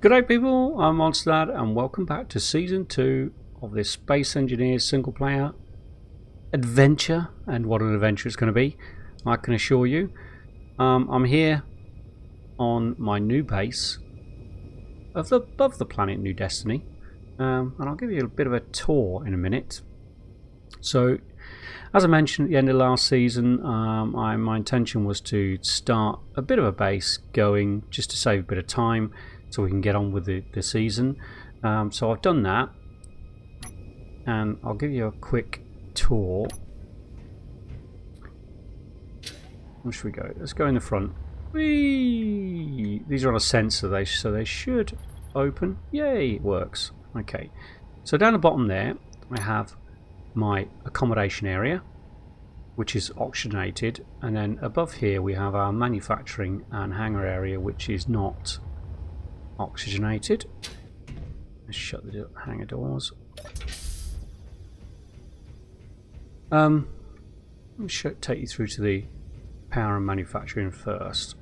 G'day people, I'm Monster and welcome back to Season 2 of this Space Engineers single player adventure, and what an adventure it's going to be, I can assure you. I'm here on my new base above the planet New Destiny, and I'll give you a bit of a tour in a minute. So, as I mentioned at the end of last season, my intention was to start a bit of a base going just to save a bit of time so we can get on with the season. So I've done that, and I'll give you a quick tour. Where should we go? Let's go in the front. Whee! These are on a sensor, so they should open. Yay, it works. Okay, so down the bottom there I have my accommodation area, which is oxygenated, and then above here we have our manufacturing and hangar area, which is not oxygenated. Let's shut the hangar doors. Let me take you through to the power and manufacturing first.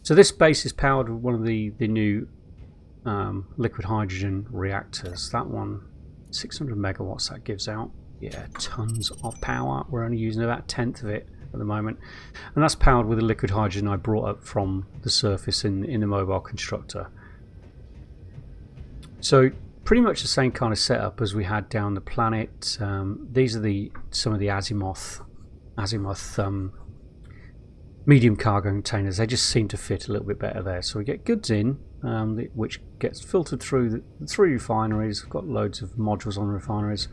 So this base is powered with one of the new liquid hydrogen reactors. That one, 600 megawatts that gives out. Yeah, tons of power. We're only using about a tenth of it at the moment, and that's powered with the liquid hydrogen I brought up from the surface in the mobile constructor. So pretty much the same kind of setup as we had down the planet. These are some of the azimuth medium cargo containers. They just seem to fit a little bit better there. So we get goods in, which gets filtered through the three refineries. We've got loads of modules on the refineries.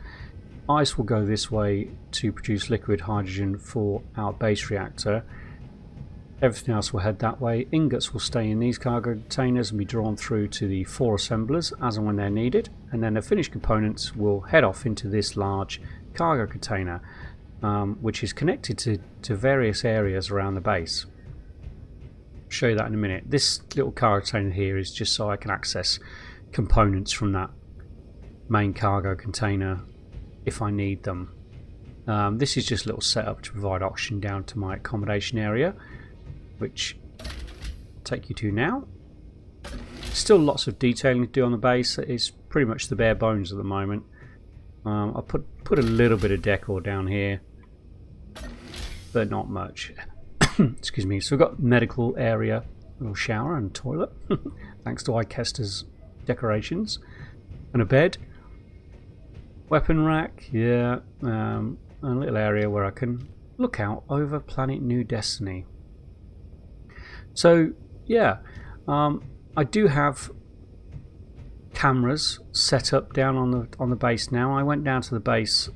Ice will go this way to produce liquid hydrogen for our base reactor. Everything else will head that way. Ingots will stay in these cargo containers and be drawn through to the 4 assemblers as and when they're needed, and then the finished components will head off into this large cargo container, which is connected to various areas around the base. I'll show you that in a minute. This little cargo container here is just so I can access components from that main cargo container if I need them. This is just a little setup to provide oxygen down to my accommodation area, which I'll take you to now. Still lots of detailing to do on the base. It's pretty much the bare bones at the moment. I'll put a little bit of decor down here, but not much. Excuse me. So we've got medical area, a little shower and toilet, thanks to Icaster's decorations, and a bed. Weapon rack, yeah, a little area where I can look out over planet New Destiny. So yeah, I do have cameras set up down on the base now. I went down to the base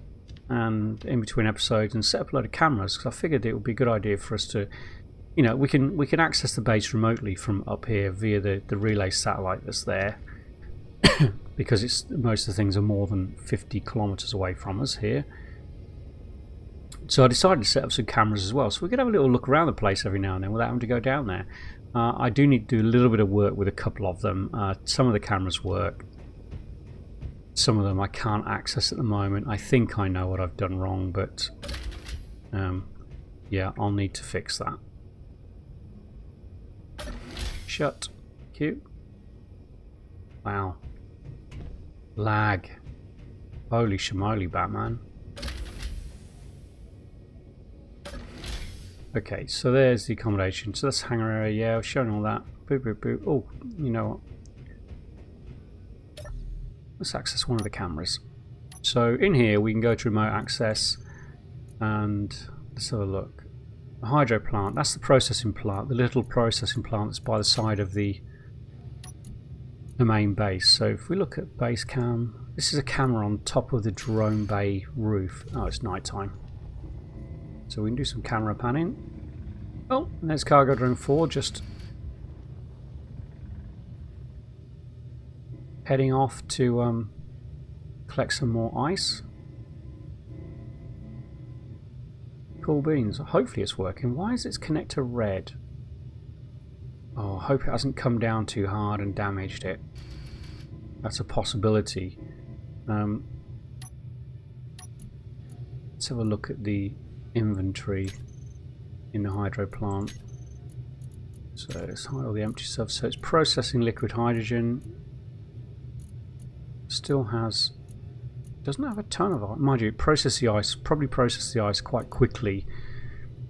and in between episodes and set up a load of cameras because I figured it would be a good idea for us to, you know, we can access the base remotely from up here via the relay satellite that's there. Because most of the things are more than 50 kilometers away from us here. So I decided to set up some cameras as well, so we could have a little look around the place every now and then without having to go down there. I do need to do a little bit of work with a couple of them. Some of the cameras work, some of them I can't access at the moment. I think I know what I've done wrong, but yeah, I'll need to fix that. Shut. Cute. Wow. Lag. Holy shamoly, Batman. Okay, so there's the accommodation. So that's hangar area. Yeah, I've shown all that. Boop, boop, boop. Oh, you know what? Let's access one of the cameras. So in here we can go to remote access and let's have a look. The hydro plant. That's the processing plant. The little processing plant that's by the side of the main base. So if we look at base cam, this is a camera on top of the drone bay roof. Oh, it's night time, so we can do some camera panning. Oh, and there's cargo drone 4 just heading off to collect some more ice. Cool beans. Hopefully it's working. Why is its connector red? Oh, I hope it hasn't come down too hard and damaged it. That's a possibility. Let's have a look at the inventory in the hydro plant. So let's hide all the empty stuff. So it's processing liquid hydrogen. Still has, doesn't have a ton of ice. Mind you, probably process the ice quite quickly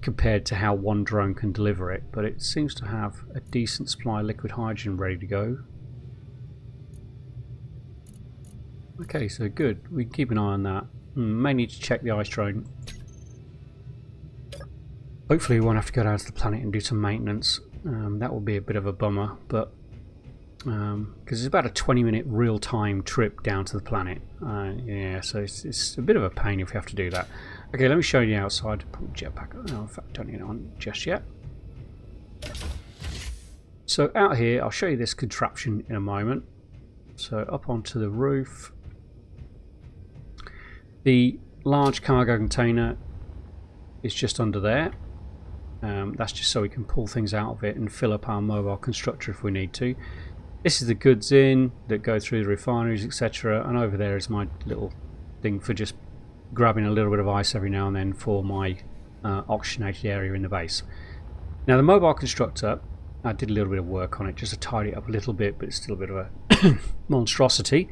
compared to how one drone can deliver it, but it seems to have a decent supply of liquid hydrogen ready to go. Okay, so good. We can keep an eye on that. May need to check the ice drone. Hopefully we won't have to go down to the planet and do some maintenance. That will be a bit of a bummer, but because it's about a 20-minute real-time trip down to the planet. Yeah, so it's a bit of a pain if we have to do that. Okay, let me show you the outside. Put the jetpack. No, in fact, don't need it on just yet. So out here, I'll show you this contraption in a moment. So up onto the roof. The large cargo container is just under there. That's just so we can pull things out of it and fill up our mobile constructor if we need to. This is the goods in that go through the refineries, etc. And over there is my little thing for just grabbing a little bit of ice every now and then for my oxygenated area in the base. Now the mobile constructor, I did a little bit of work on it just to tidy it up a little bit, but it's still a bit of a monstrosity.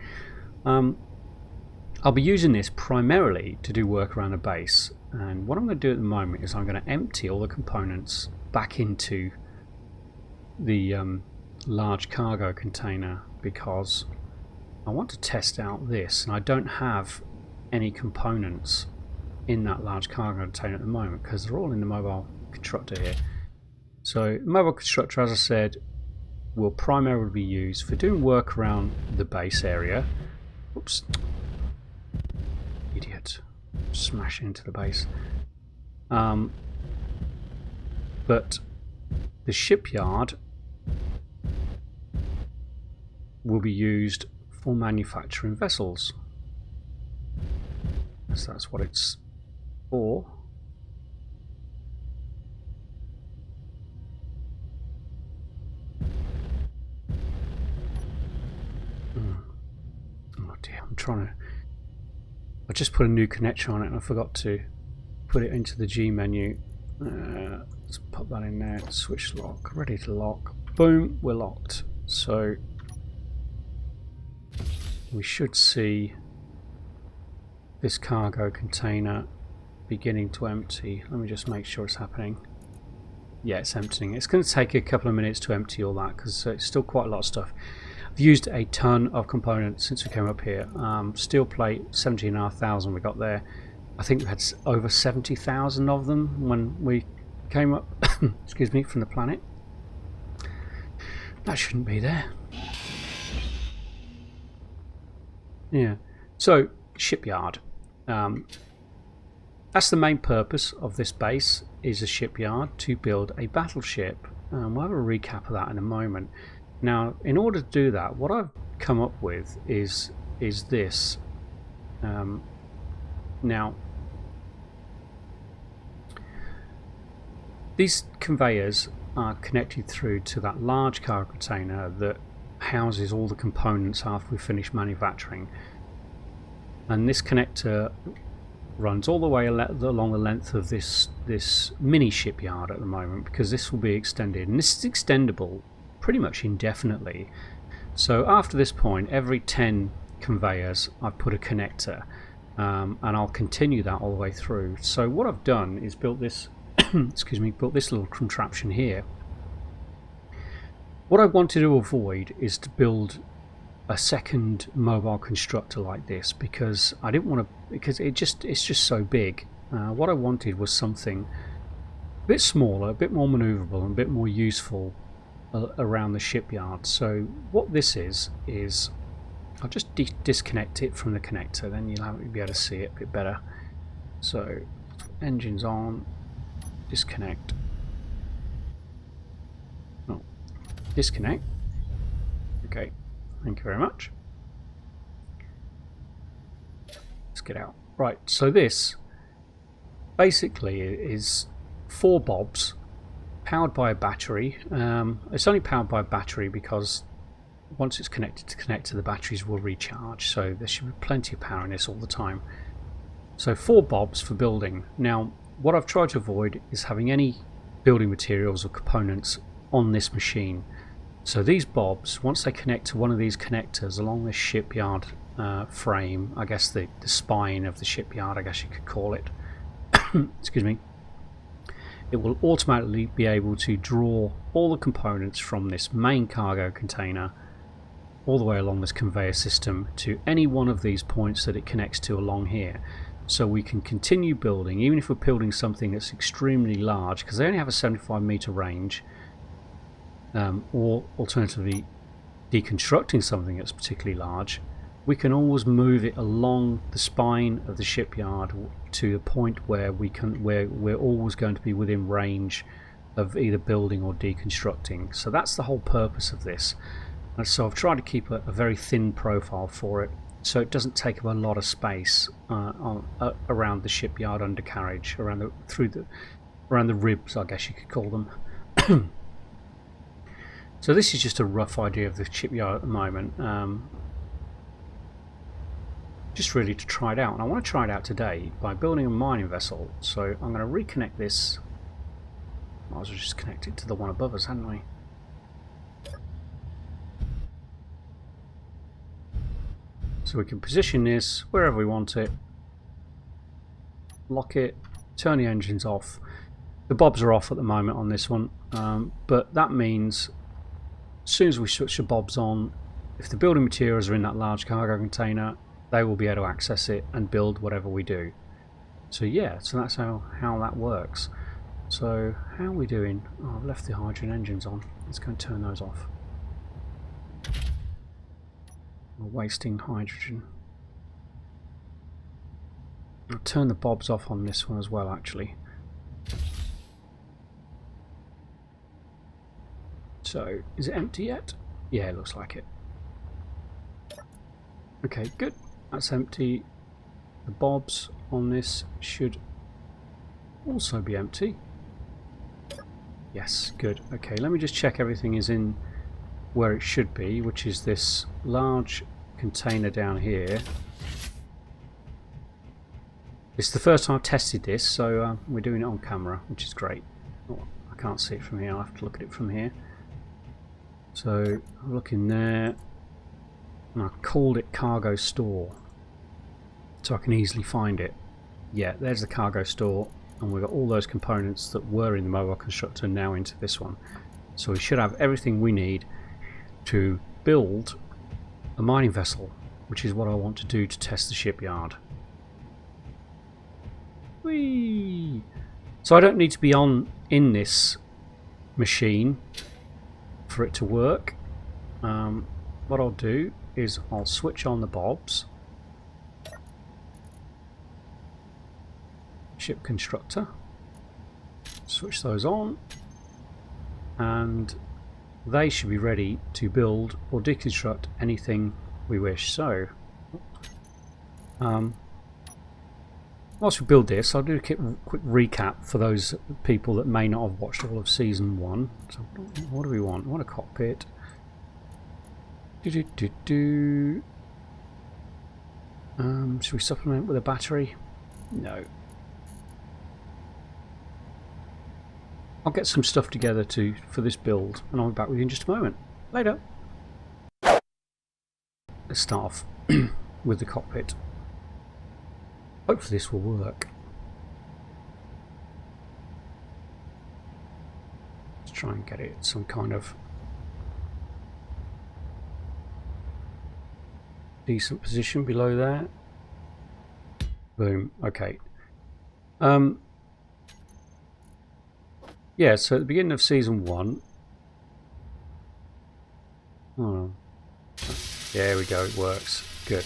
I'll be using this primarily to do work around the base, and what I'm going to do at the moment is I'm going to empty all the components back into the large cargo container because I want to test out this, and I don't have any components in that large cargo container at the moment because they're all in the mobile constructor here. So the mobile constructor, as I said, will primarily be used for doing work around the base area. Oops. Idiot. Smash into the base. But the shipyard will be used for manufacturing vessels. So that's what it's for. Oh dear, I'm trying to... I just put a new connection on it and I forgot to put it into the G menu. Let's pop that in there. Switch lock. Ready to lock. Boom, we're locked. So we should see this cargo container beginning to empty. Let me just make sure it's happening. Yeah, it's emptying. It's going to take a couple of minutes to empty all that because it's still quite a lot of stuff. I've used a ton of components since we came up here. Steel plate, 17,500 we got there. I think we had over 70,000 of them when we came up excuse me, from the planet. That shouldn't be there. Yeah, so shipyard. That's the main purpose of this base, is a shipyard to build a battleship. We'll have a recap of that in a moment. Now, in order to do that, what I've come up with is this. Now, these conveyors are connected through to that large cargo container that houses all the components after we finish manufacturing. And this connector runs all the way along the length of this mini shipyard at the moment, because this will be extended, and this is extendable pretty much indefinitely. So after this point, every 10 conveyors I've put a connector, and I'll continue that all the way through. So what I've done is built this excuse me, built this little contraption here. What I wanted to avoid is to build a second mobile constructor like this, because I didn't want to, because it's just so big. What I wanted was something a bit smaller, a bit more maneuverable, and a bit more useful around the shipyard. So what this is I'll just disconnect it from the connector, then you'll be able to see it a bit better. So engines on, disconnect. Oh, disconnect. Okay, thank you very much. Let's get out. Right, so this basically is 4 bobs powered by a battery. It's only powered by a battery because once it's connected to connector, the batteries will recharge, so there should be plenty of power in this all the time. So 4 bobs for building. Now what I've tried to avoid is having any building materials or components on this machine. So these bobs, once they connect to one of these connectors along this shipyard frame, I guess the spine of the shipyard, I guess you could call it, excuse me, it will automatically be able to draw all the components from this main cargo container all the way along this conveyor system to any one of these points that it connects to along here. So we can continue building, even if we're building something that's extremely large, because they only have a 75-meter range, or alternatively deconstructing something that's particularly large, we can always move it along the spine of the shipyard to the point where we're always going to be within range of either building or deconstructing. So that's the whole purpose of this. And so I've tried to keep a very thin profile for it, so it doesn't take up a lot of space around the shipyard undercarriage, around the ribs, I guess you could call them. So this is just a rough idea of the shipyard at the moment, just really to try it out. And I want to try it out today by building a mining vessel. So I'm going to reconnect this. Might as well just connect it to the one above us, hadn't we? So we can position this wherever we want it, lock it, turn the engines off. The bobs are off at the moment on this one, but that means as soon as we switch the bobs on, if the building materials are in that large cargo container, they will be able to access it and build whatever we do. So yeah, so that's how that works. So how are we doing? Oh, I've left the hydrogen engines on. Let's go and turn those off. We're wasting hydrogen. I'll turn the bobs off on this one as well, actually. So, is it empty yet? Yeah, it looks like it. Okay, good. That's empty. The bobs on this should also be empty. Yes, good. Okay, let me just check everything is in where it should be, which is this large container down here. It's the first time I've tested this, so we're doing it on camera, which is great. Oh, I can't see it from here, I'll have to look at it from here. So I'll look in there, and I called it cargo store so I can easily find it. Yeah, there's the cargo store, and we've got all those components that were in the mobile constructor now into this one. So we should have everything we need to build a mining vessel, which is what I want to do to test the shipyard. Whee! So I don't need to be in this machine for it to work. What I'll do is I'll switch on the bobs, ship constructor, switch those on, and they should be ready to build or deconstruct anything we wish. So whilst we build this, I'll do a quick recap for those people that may not have watched all of season 1. So what do we want? We want a cockpit. Should we supplement with a battery? No. I'll get some stuff together for this build, and I'll be back with you in just a moment. Later. Let's start off with the cockpit. Hopefully this will work. Let's try and get it some kind of decent position below there. Boom. Okay. Yeah, so at the beginning of season 1. Oh. There we go, it works. Good.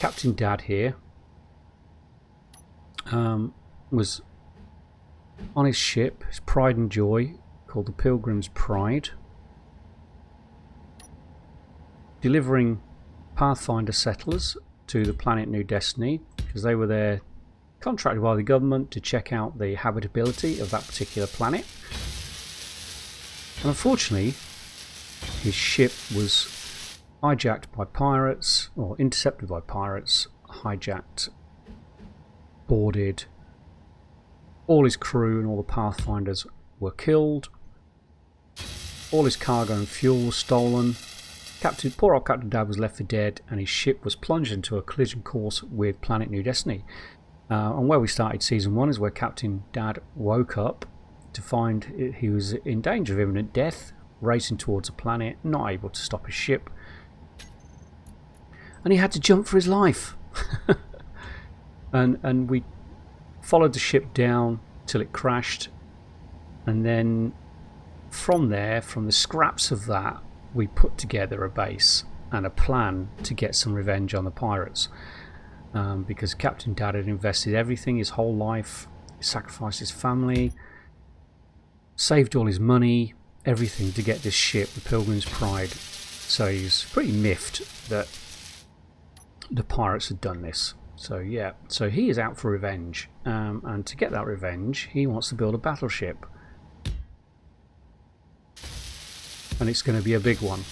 Captain Dad here was on his ship, his pride and joy, called the Pilgrim's Pride, delivering Pathfinder settlers to the planet New Destiny, because they were there contracted by the government to check out the habitability of that particular planet. And unfortunately, his ship was hijacked by pirates, or intercepted by pirates, hijacked, boarded. All his crew and all the Pathfinders were killed. All his cargo and fuel was stolen. Poor old Captain Dad was left for dead, and his ship was plunged into a collision course with Planet New Destiny. And where we started Season 1 is where Captain Dad woke up to find he was in danger of imminent death, racing towards a planet, not able to stop his ship. And he had to jump for his life. and we followed the ship down till it crashed. And then from there, from the scraps of that, we put together a base and a plan to get some revenge on the pirates. Because Captain Dad had invested everything, his whole life, sacrificed his family, saved all his money, everything to get this ship, the Pilgrim's Pride. So he was pretty miffed that the pirates had done this. So yeah, so he is out for revenge, and to get that revenge he wants to build a battleship, and it's going to be a big one,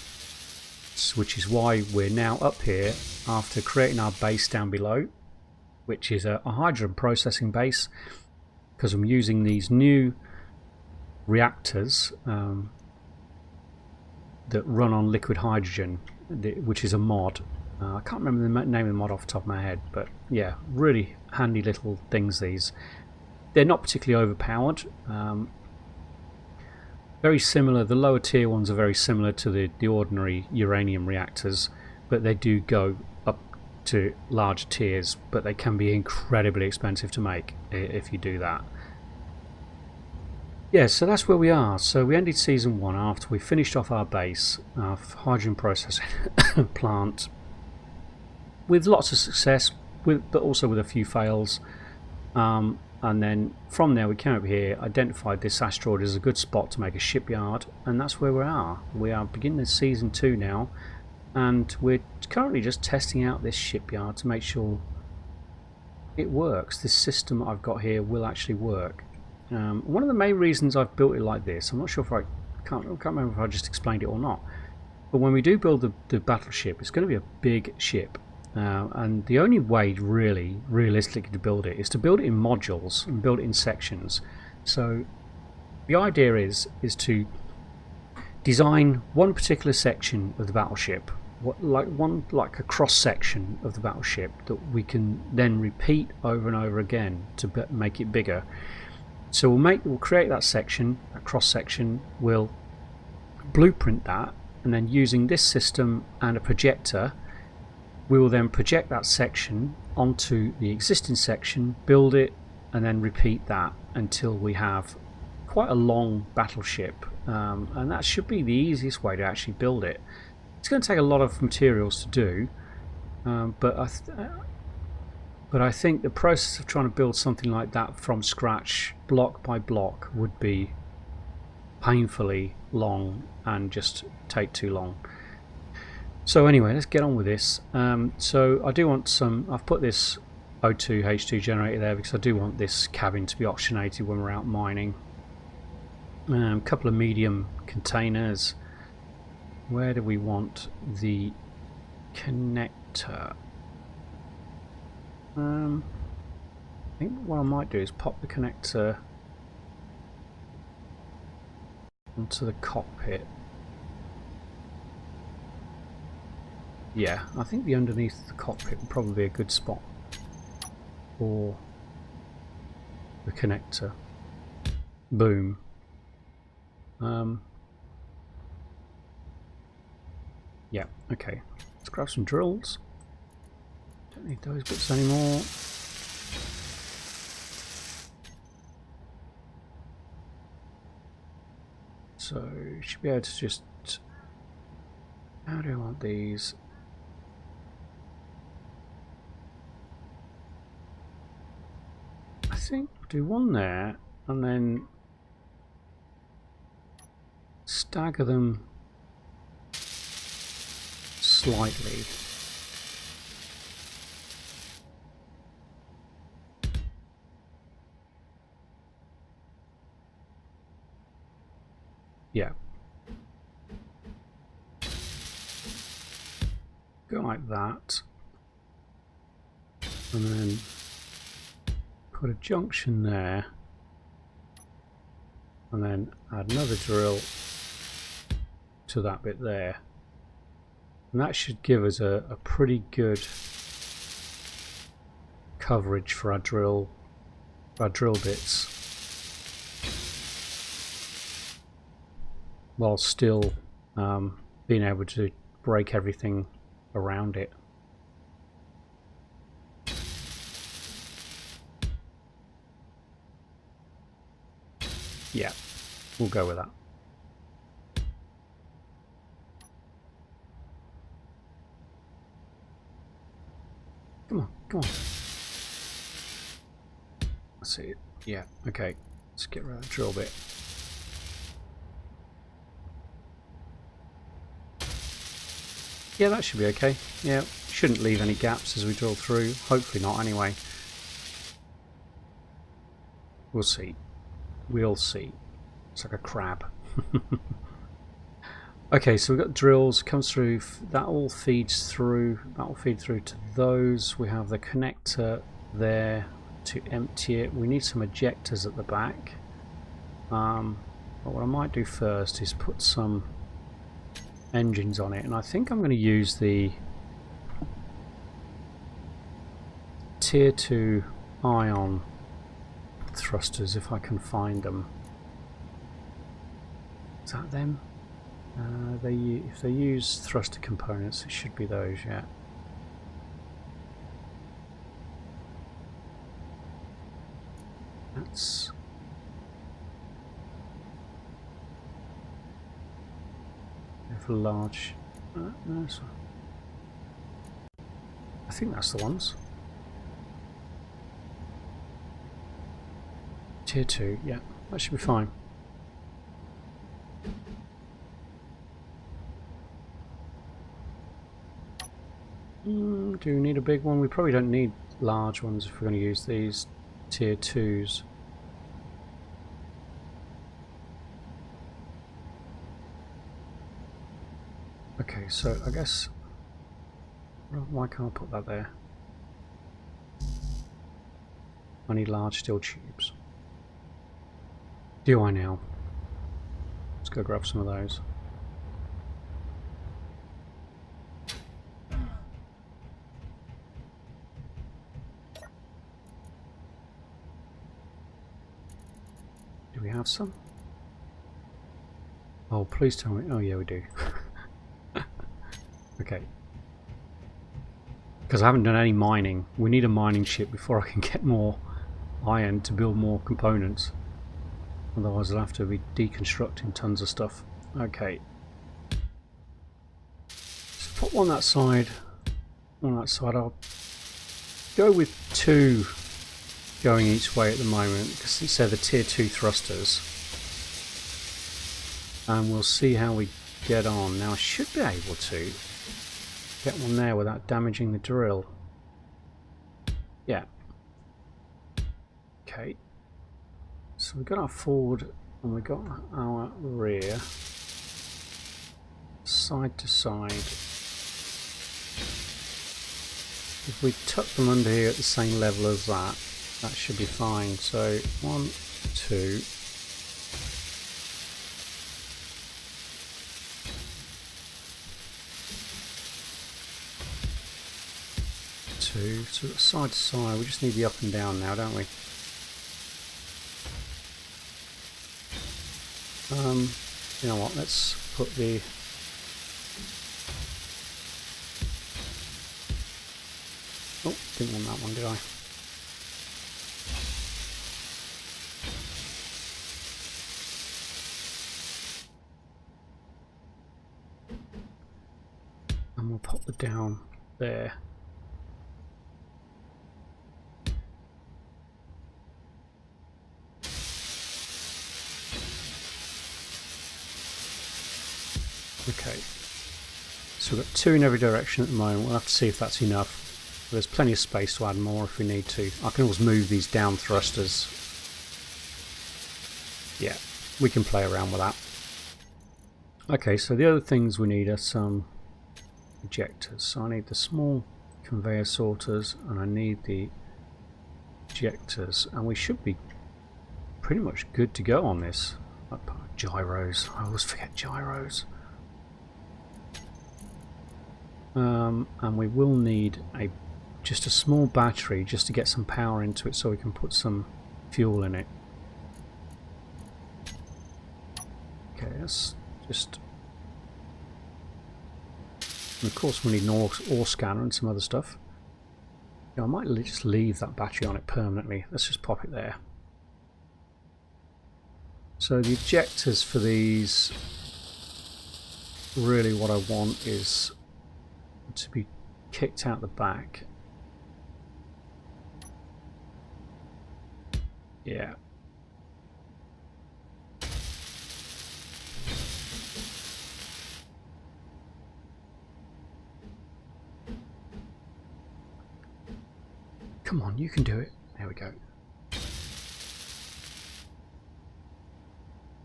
which is why we're now up here after creating our base down below, which is a hydrogen processing base, because I'm using these new reactors that run on liquid hydrogen, which is a mod. I can't remember the name of the mod off the top of my head, but yeah, really handy little things these. They're not particularly overpowered. Very similar, the lower tier ones are very similar to the ordinary uranium reactors, but they do go up to large tiers, but they can be incredibly expensive to make if you do that. Yeah, so that's where we are. So we ended Season 1 after we finished off our base, our hydrogen processing plant, with lots of success, but also with a few fails. And then from there we came over here, identified this asteroid as a good spot to make a shipyard, and that's where we are. We are beginning Season 2 now, and we're currently just testing out this shipyard to make sure it works. This system I've got here will actually work. One of the main reasons I've built it like this, I'm not sure if I can't remember if I just explained it or not, but when we do build the battleship, it's going to be a big ship. And the only way really realistically to build it is to build it in modules and build it in sections. So the idea is to design one particular section of the battleship, like a cross section of the battleship that we can then repeat over and over again to make it bigger. So we'll create that section, that cross section, we'll blueprint that, and then using this system and a projector, we will then project that section onto the existing section, build it, and then repeat that until we have quite a long battleship. And that should be the easiest way to actually build it. It's going to take a lot of materials to do, but I think the process of trying to build something like that from scratch, block by block, would be painfully long and just take too long. So anyway, let's get on with this. So I do want I've put this O2 H2 generator there because I do want this cabin to be oxygenated when we're out mining. A couple of medium containers. Where do we want the connector? I think what I might do is pop the connector onto the cockpit. Yeah, I think the underneath the cockpit would probably be a good spot for the connector. Boom. Yeah, okay. Let's grab some drills. Don't need those bits anymore. So, should be able to just... How do I want these? I think do one there and then stagger them slightly. Yeah. Go like that. And then put a junction there. and then add another drill to that bit there, and that should give us a pretty good coverage for our drill bits, while still being able to break everything around it. Yeah, we'll go with that. Come on, come on. Let's see it. Yeah, okay. Let's get rid of the drill bit. Yeah, that should be okay. Yeah, shouldn't leave any gaps as we drill through. Hopefully not anyway. We'll see. We'll see. It's like a crab. Okay, so we've got drills, comes through, that all feeds through, that will feed through to those. We have the connector there to empty it. We need some ejectors at the back. But what I might do first is put some engines on it, and I think I'm going to use the tier 2 ion thrusters if I can find them. Is that them? If they use thruster components, it should be those, yeah. That's large. No, I think that's the ones. Tier 2, yeah, that should be fine. Do we need a big one? We probably don't need large ones if we're going to use these tier 2s. Okay, so I guess, why can't I put that there? I need large steel tubes. Do I now? Let's go grab some of those. Do we have some? Oh, please tell me. Oh yeah, we do. Okay. Because I haven't done any mining. We need a mining ship before I can get more iron to build more components. Otherwise I'll have to be deconstructing tons of stuff. Okay. So put one that side. On that side I'll go with 2 going each way at the moment, because these are the tier 2 thrusters. And we'll see how we get on. Now I should be able to get one there without damaging the drill. Yeah. Okay. So we've got our forward and we've got our rear. Side to side. If we tuck them under here at the same level as that, that should be fine. So 1, 2. 2, so side to side. We just need the up and down now, don't we? You know what? Let's put the didn't want that one, did I? And we'll pop the down there. Okay, so we've got 2 in every direction at the moment. We'll have to see if that's enough. There's plenty of space to add more if we need to. I can always move these down thrusters. Yeah, we can play around with that. Okay, so the other things we need are some ejectors. So I need the small conveyor sorters and I need the ejectors, and we should be pretty much good to go on this. Gyros. I always forget gyros. And we will need just a small battery just to get some power into it so we can put some fuel in it. Okay, let's just... And of course we need an ore scanner and some other stuff. Yeah, I might just leave that battery on it permanently. Let's just pop it there. So the ejectors for these, really what I want is to be kicked out the back. Yeah. Come on, you can do it. There we go.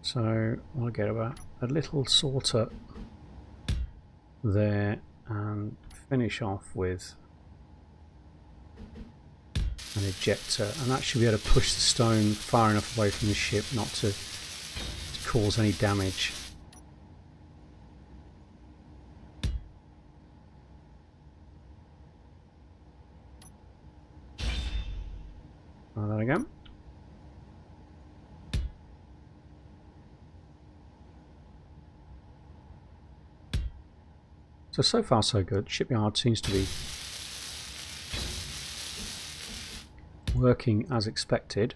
So I'll get about a little sorter there and finish off with an ejector, and that should be able to push the stone far enough away from the ship not to cause any damage. Oh, there we go. So far so good. Shipyard seems to be working as expected.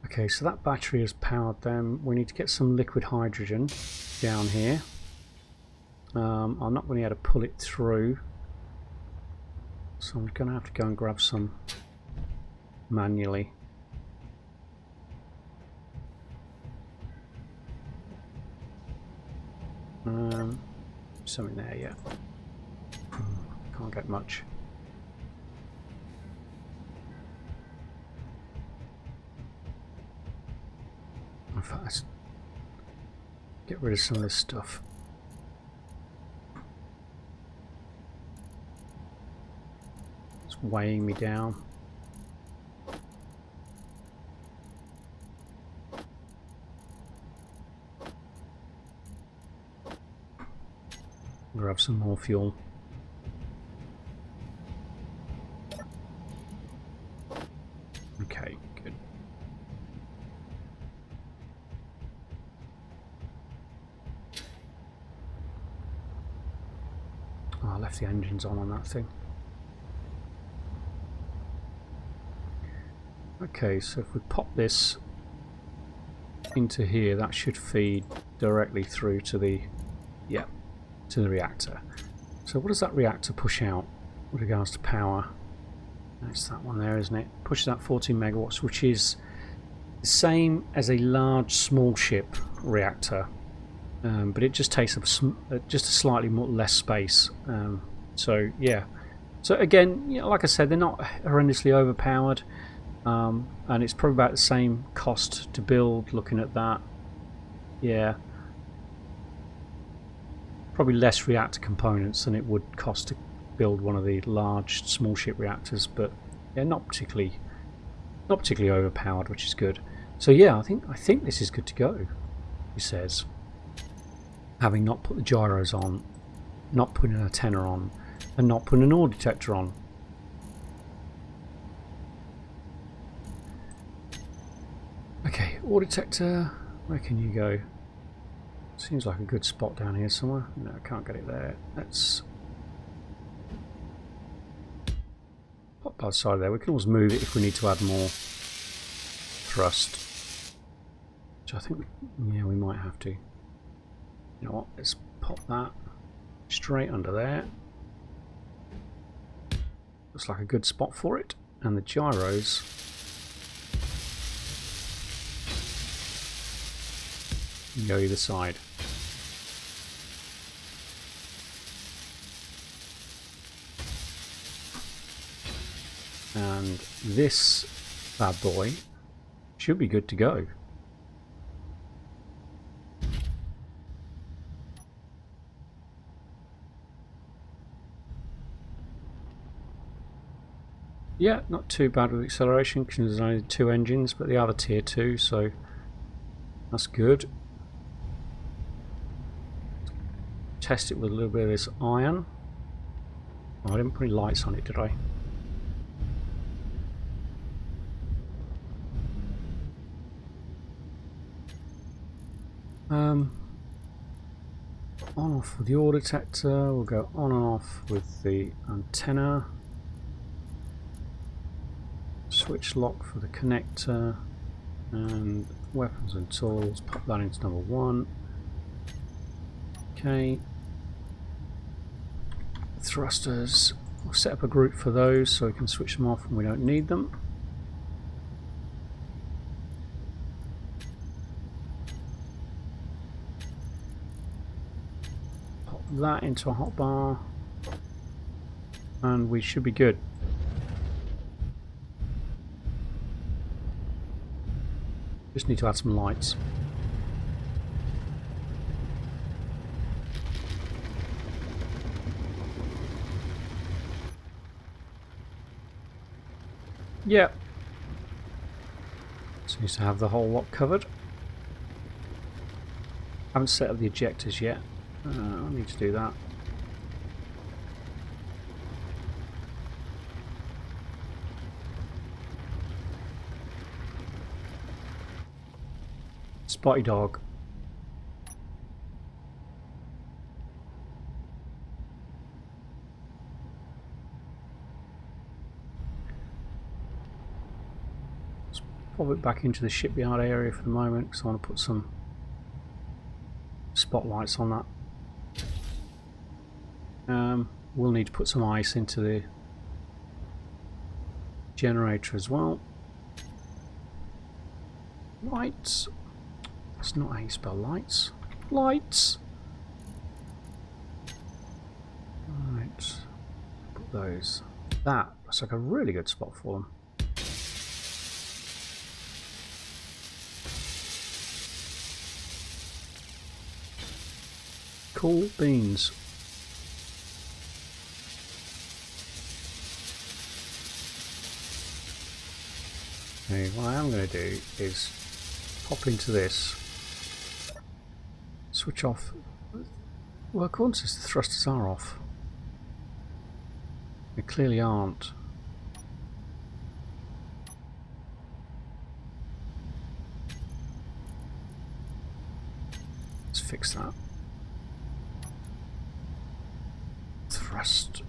Okay, so that battery has powered them. We need to get some liquid hydrogen down here. I'm not going to be able to pull it through, so I'm going to have to go and grab some manually. Something there, yeah. Can't get much. In fact, let's get rid of some of this stuff. It's weighing me down. Grab some more fuel. Okay, good. Oh, I left the engines on that thing. Okay, so if we pop this into here, that should feed directly through to the to the reactor. So what does that reactor push out with regards to power? That's that one there, isn't it? Pushes out 14 megawatts, which is the same as a large small ship reactor, but it just takes up just a slightly less space. So yeah. So again, you know, like I said, they're not horrendously overpowered, and it's probably about the same cost to build. Looking at that, yeah. Probably less reactor components than it would cost to build one of the large small ship reactors, but yeah, not particularly overpowered, which is good. So yeah, I think this is good to go, he says, having not put the gyros on, not putting an antenna on, and not putting an ore detector on. Okay, ore detector, where can you go? Seems like a good spot down here somewhere. No, I can't get it there. Let's pop outside there. We can always move it if we need to add more thrust, which I think, yeah, we might have to. You know what? Let's pop that straight under there. Looks like a good spot for it. And the gyros go either side. And this bad boy should be good to go. Yeah, not too bad with acceleration because there's only 2 engines, but they are the tier 2, so that's good. Test it with a little bit of this iron. Oh, I didn't put any lights on it, did I? On off with the ore detector, we'll go on and off with the antenna. Switch lock for the connector, and weapons and tools, pop that into number 1. Okay. Thrusters, we'll set up a group for those so we can switch them off when we don't need them. That into a hotbar and we should be good. Just need to add some lights. Yeah. Seems to have the whole lot covered. Haven't set up the ejectors yet. I need to do that. Spotty dog. Let's pop it back into the shipyard area for the moment because I want to put some spotlights on that. We'll need to put some ice into the generator as well. Lights. That's not how you spell lights. Lights. Right. Put those. That looks like a really good spot for them. Cool beans. Okay, what I am going to do is pop into this, switch off. Well, according to this, the thrusters are off. They clearly aren't. Let's fix that. Thrust.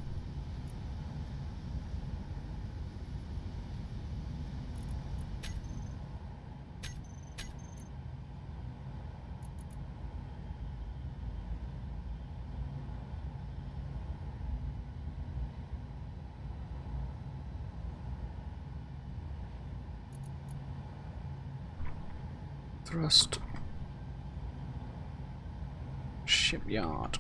Thrust. Shipyard.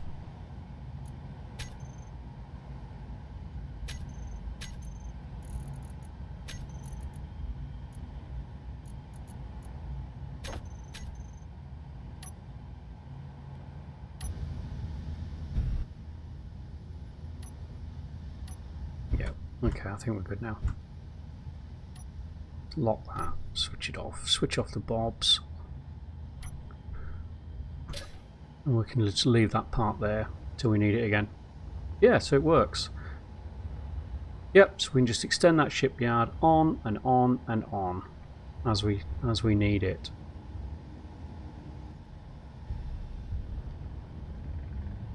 Yep. Okay, I think we're good now. Lock that. Switch it off. Switch off the bobs. And we can just leave that part there till we need it again. Yeah, so it works. Yep, so we can just extend that shipyard on and on and on as we need it.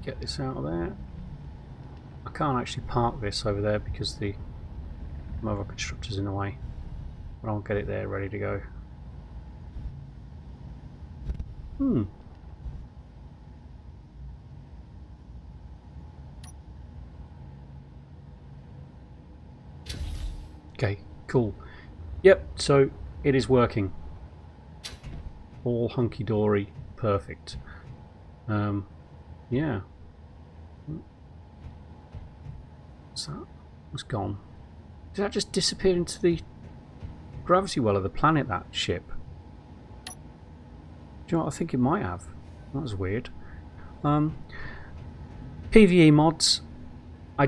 Get this out of there. I can't actually park this over there because the mobile constructor's in the way. But I'll get it there ready to go. Okay, cool. Yep, so it is working. All hunky-dory, perfect. Yeah. What's that? It's gone. Did that just disappear into the gravity well of the planet, that ship? Do you know what? I think it might have. That was weird. PvE mods. I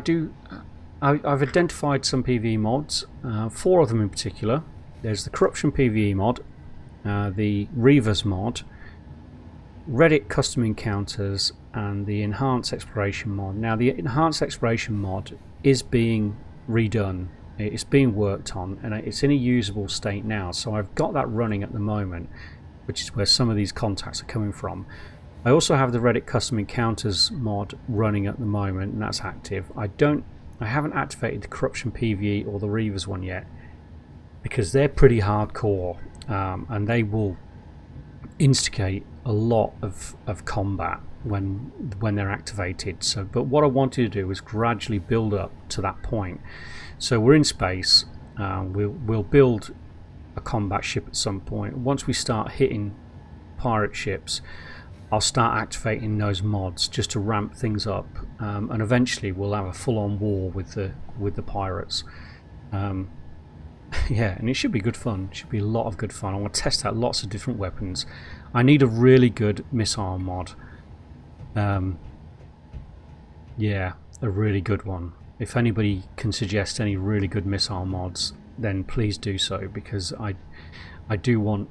I've identified some PvE mods, 4 of them in particular. There's the Corruption PvE mod, the Reavers mod, Reddit Custom Encounters, and the Enhanced Exploration mod. Now the Enhanced Exploration mod is being redone, it's being worked on, and it's in a usable state now, so I've got that running at the moment, which is where some of these contacts are coming from. I also have the Reddit Custom Encounters mod running at the moment, and that's active. I haven't activated the Corruption PvE or the Reavers one yet, because they're pretty hardcore, and they will instigate a lot of combat when they're activated. So, but what I wanted to do was gradually build up to that point. So we're in space. We'll build a combat ship at some point. Once we start hitting pirate ships, I'll start activating those mods just to ramp things up, and eventually we'll have a full-on war with the pirates. Yeah, and it should be good fun. It should be a lot of good fun. I want to test out lots of different weapons. I need a really good missile mod. Yeah, a really good one. If anybody can suggest any really good missile mods, then please do so, because I do want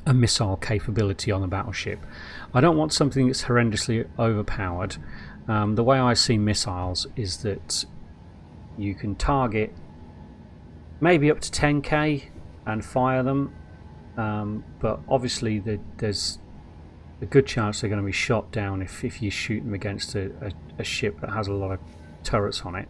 a missile capability on the battleship. I don't want something that's horrendously overpowered. The way I see missiles is that you can target maybe up to 10k and fire them, but obviously there's a good chance they're going to be shot down if you shoot them against a ship that has a lot of turrets on it.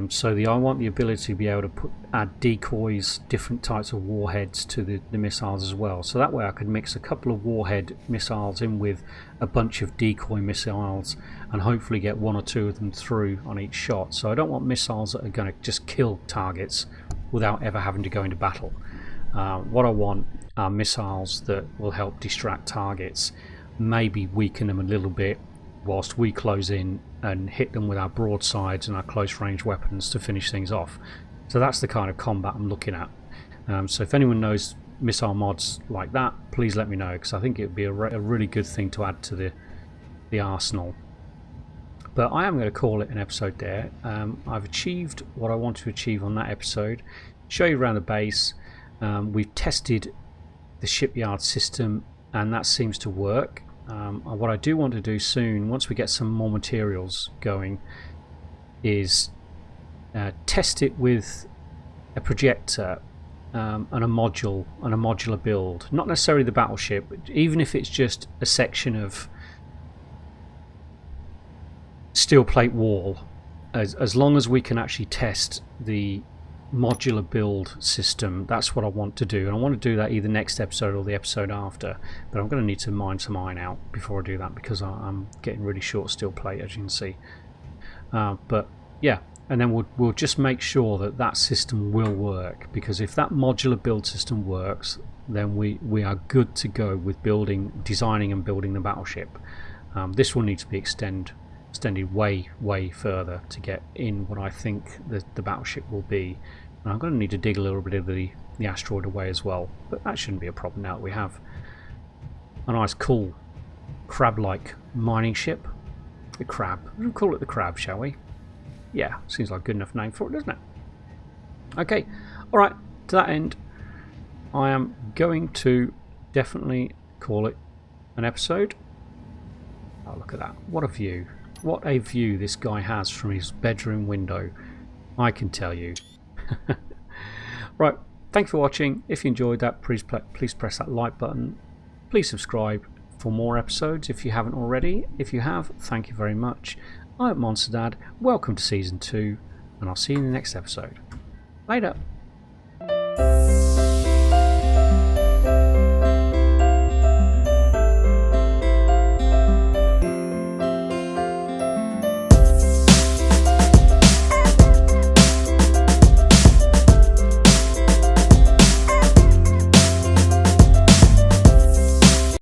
So I want the ability to be able to add decoys, different types of warheads to the missiles as well. So that way I could mix a couple of warhead missiles in with a bunch of decoy missiles and hopefully get 1 or 2 of them through on each shot. So I don't want missiles that are going to just kill targets without ever having to go into battle. What I want are missiles that will help distract targets, maybe weaken them a little bit, whilst we close in and hit them with our broadsides and our close range weapons to finish things off. So that's the kind of combat I'm looking at. So if anyone knows missile mods like that, please let me know, because I think it would be a really good thing to add to the arsenal. But I am going to call it an episode there. I've achieved what I want to achieve on that episode. Show you around the base. We've tested the shipyard system and that seems to work. What I do want to do soon, once we get some more materials going, is test it with a projector and a module and a modular build. Not necessarily the battleship, even if it's just a section of steel plate wall, as long as we can actually test the modular build system. That's what I want to do, and I want to do that either next episode or the episode after, but I'm going to need to mine some iron out before I do that, because I'm getting really short steel plate, as you can see. But yeah, and then we'll just make sure that system will work, because if that modular build system works, then we are good to go with designing and building the battleship. This will need to be extended way further to get in what I think the battleship will be. And I'm going to need to dig a little bit of the asteroid away as well, but that shouldn't be a problem now that we have a nice cool crab-like mining ship. The crab. We'll call it the crab, shall we? Yeah, seems like a good enough name for it, doesn't it? Okay, alright, to that end I am going to definitely call it an episode. Oh, look at that. What a view. What a view this guy has from his bedroom window, I can tell you. Right, thanks for watching. If you enjoyed that, please press that like button. Please subscribe for more episodes if you haven't already. If you have, thank you very much. I'm Monster Dad, welcome to Season 2, and I'll see you in the next episode. Later.